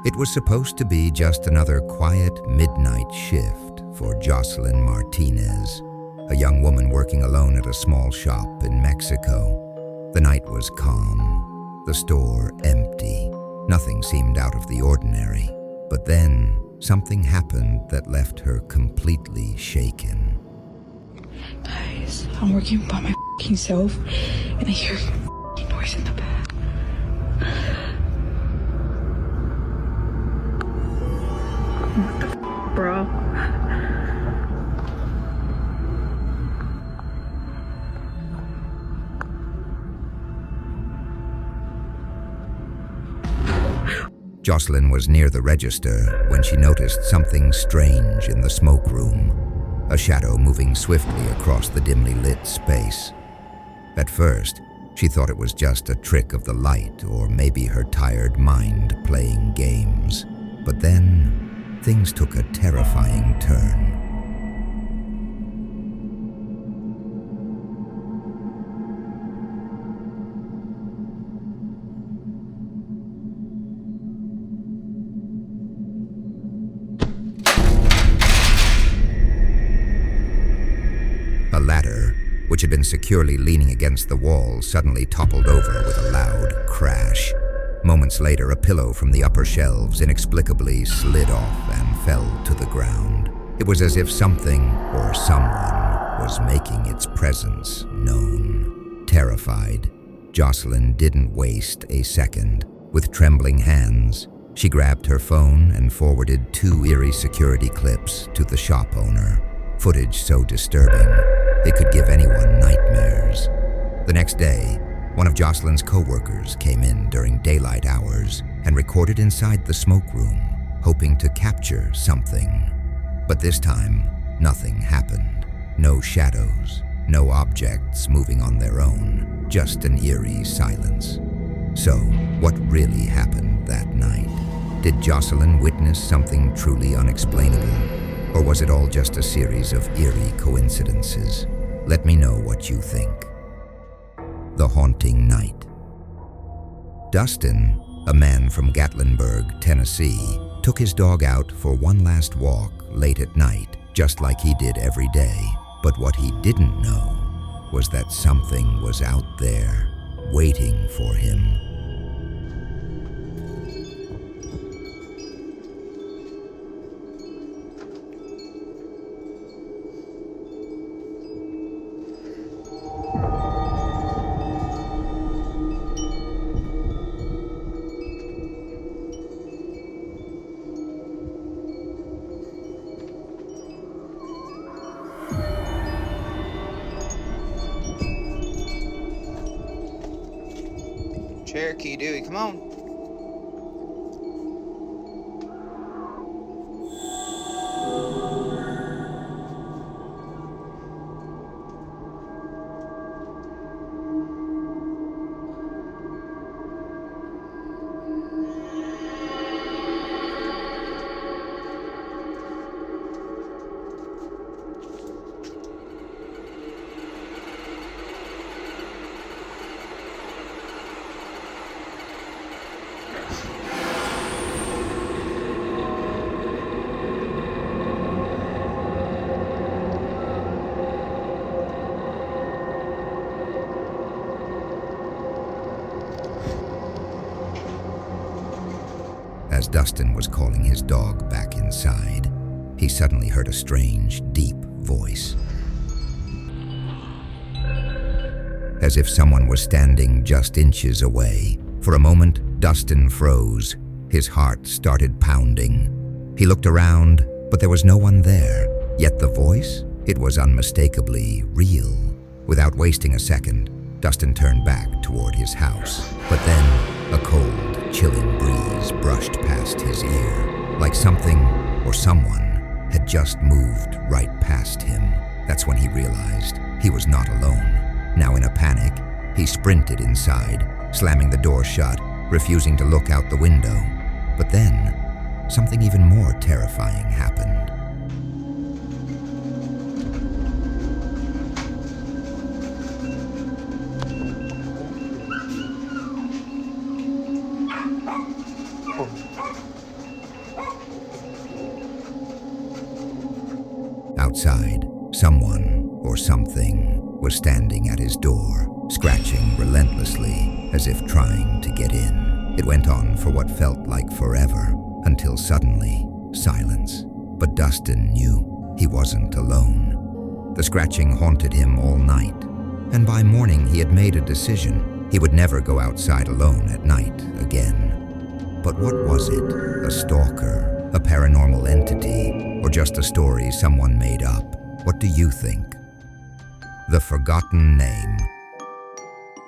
It was supposed to be just another quiet midnight shift for Jocelyn Martinez, a young woman working alone at a small shop in Mexico. The night was calm, the store empty. Nothing seemed out of the ordinary. But then, something happened that left her completely shaken. Guys, I'm working by my f***ing self, and I hear a noise in the back. What the f***, bro? Jocelyn was near the register when she noticed something strange in the smoke room, a shadow moving swiftly across the dimly lit space. At first, she thought it was just a trick of the light or maybe her tired mind playing games. But then, things took a terrifying turn. A ladder, which had been securely leaning against the wall, suddenly toppled over with a loud crash. Moments later, a pillow from the upper shelves inexplicably slid off and fell to the ground. It was as if something or someone was making its presence known. Terrified, Jocelyn didn't waste a second. With trembling hands, she grabbed her phone and forwarded 2 eerie security clips to the shop owner. Footage so disturbing, it could give anyone nightmares. The next day, one of Jocelyn's co-workers came in during daylight hours and recorded inside the smoke room, hoping to capture something. But this time, nothing happened. No shadows, no objects moving on their own, just an eerie silence. So, what really happened that night? Did Jocelyn witness something truly unexplainable? Or was it all just a series of eerie coincidences? Let me know what you think. The Haunting Night. Dustin, a man from Gatlinburg, Tennessee, took his dog out for one last walk late at night, just like he did every day. But what he didn't know was that something was out there, waiting for him. Cherokee Dewey, come on. As Dustin was calling his dog back inside, he suddenly heard a strange, deep voice. As if someone was standing just inches away. For a moment, Dustin froze. His heart started pounding. He looked around, but there was no one there. Yet the voice, it was unmistakably real. Without wasting a second, Dustin turned back toward his house. But then, a cold, chilling breeze brushed past his ear, like something or someone had just moved right past him. That's when he realized he was not alone. Now in a panic, he sprinted inside, slamming the door shut, refusing to look out the window. But then, something even more terrifying happened. outside, someone or something was standing at his door, scratching relentlessly as if trying to get in. It went on for what felt like forever, until suddenly, silence. But Dustin knew he wasn't alone. The scratching haunted him all night, and by morning he had made a decision. He would never go outside alone at night again. But what was it? A stalker? A paranormal entity? Or just a story someone made up? What do you think? The Forgotten Name.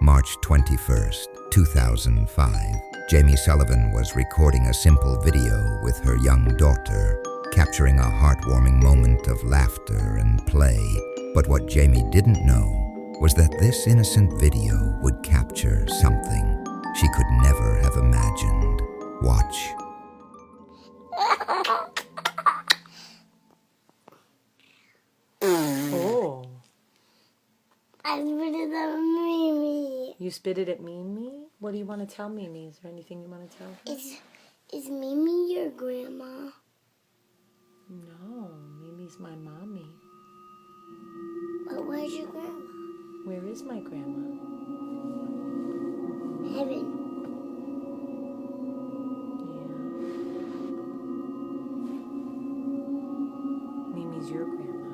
March 21st, 2005. Jamie Sullivan was recording a simple video with her young daughter, capturing a heartwarming moment of laughter and play. But what Jamie didn't know was that this innocent video would capture something she could never have imagined. Watch. Oh. I spit it at Mimi. You spit it at Mimi? What do you want to tell Mimi? Is there anything you want to tell her? Is Mimi your grandma? No, Mimi's my mommy. But where's your grandma? Where is my grandma? Heaven. Yeah. Mimi's your grandma.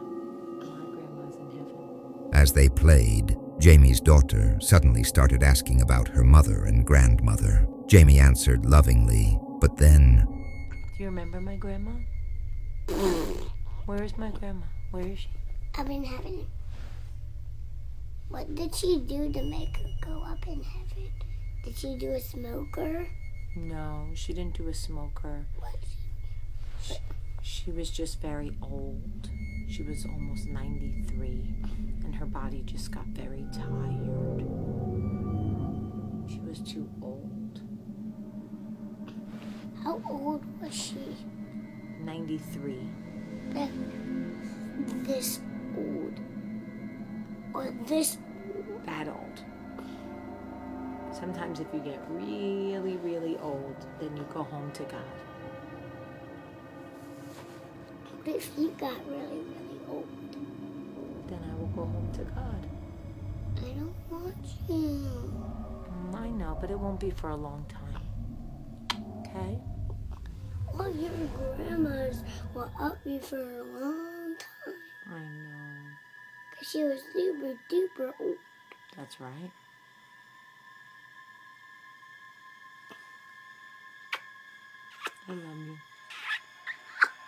My grandma's in heaven. As they played, Jamie's daughter suddenly started asking about her mother and grandmother. Jamie answered lovingly, but then... Do you remember my grandma? Where is my grandma? Where is she? Up in heaven. What did she do to make her go up in heaven? Did she do a smoker? No, she didn't do a smoker. What? She was just very old. She was almost 93, and her body just got very tired. She was too old. How old was she? 93. Like this old. Or this That old. Sometimes if you get really, really old, then you go home to God. But if you got really, really old, Then I will go home to God. I don't want you. I know, but it won't be for a long time. Okay? Well, your grandmas were up me for a long time. I know. Because she was super duper old. That's right. I love you.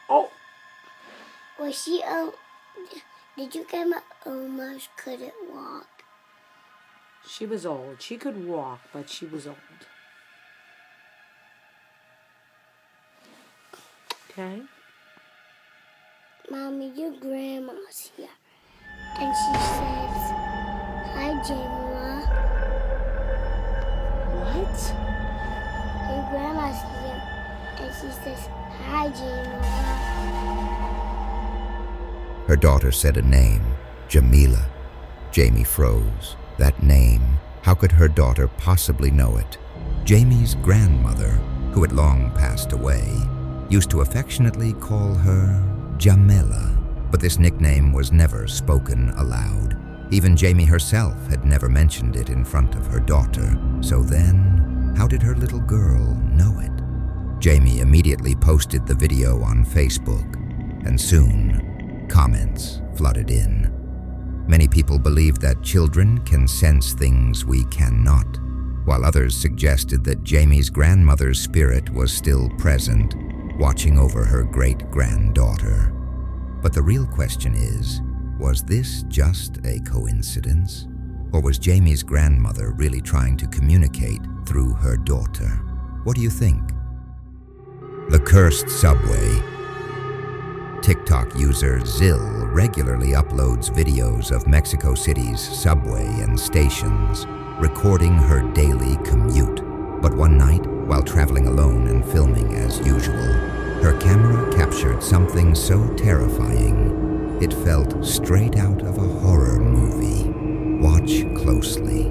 Oh! Was she, did your grandma almost couldn't walk? She was old. She could walk, but she was old. Okay? Mommy, your grandma's here. And she says, hi, Jamila. What? Your grandma's here. And she says, hi, Jamila. Her daughter said a name, Jamila. Jamie froze. That name, how could her daughter possibly know it? Jamie's grandmother, who had long passed away, used to affectionately call her Jamila, but this nickname was never spoken aloud. Even Jamie herself had never mentioned it in front of her daughter. So then, how did her little girl know it? Jamie immediately posted the video on Facebook, and soon, comments flooded in. Many people believe that children can sense things we cannot, while others suggested that Jamie's grandmother's spirit was still present, watching over her great-granddaughter. But the real question is, was this just a coincidence? Or was Jamie's grandmother really trying to communicate through her daughter? What do you think? The Cursed Subway. TikTok user Zill regularly uploads videos of Mexico City's subway and stations, recording her daily commute. But one night, while traveling alone and filming as usual, her camera captured something so terrifying, it felt straight out of a horror movie. Watch closely.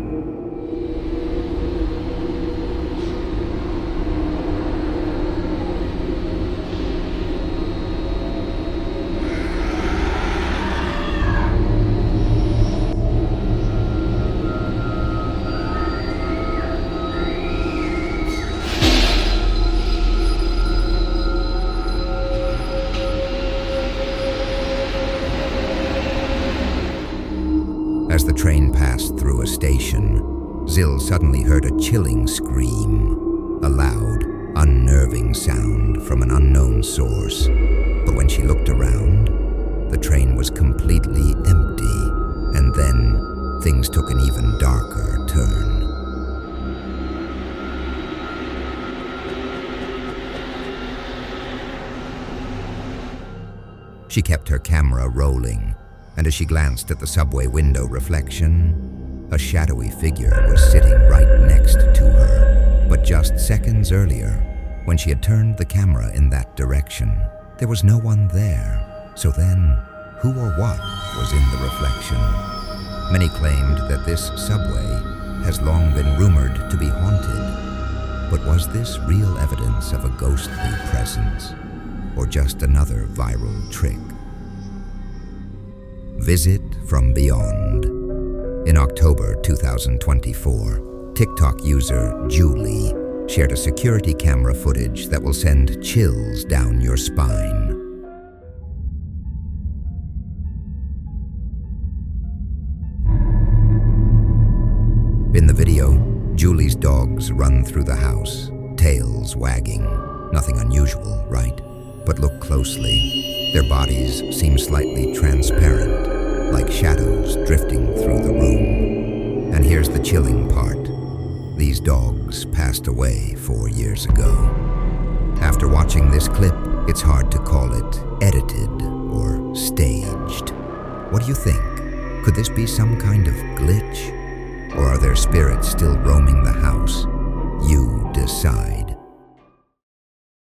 Brazil suddenly heard a chilling scream, a loud, unnerving sound from an unknown source. But when she looked around, the train was completely empty, and then things took an even darker turn. She kept her camera rolling, and as she glanced at the subway window reflection, a shadowy figure was sitting right next to her. But just seconds earlier, when she had turned the camera in that direction, there was no one there. So then, who or what was in the reflection? Many claimed that this subway has long been rumored to be haunted. But was this real evidence of a ghostly presence, or just another viral trick? Visit from Beyond. In October 2024, TikTok user Julie shared a security camera footage that will send chills down your spine. In the video, Julie's dogs run through the house, tails wagging. Nothing unusual, right? But look closely. Their bodies seem slightly transparent, like shadows drifting through the room. And here's the chilling part. These dogs passed away 4 years ago. After watching this clip, it's hard to call it edited or staged. What do you think? Could this be some kind of glitch? Or are there spirits still roaming the house? You decide.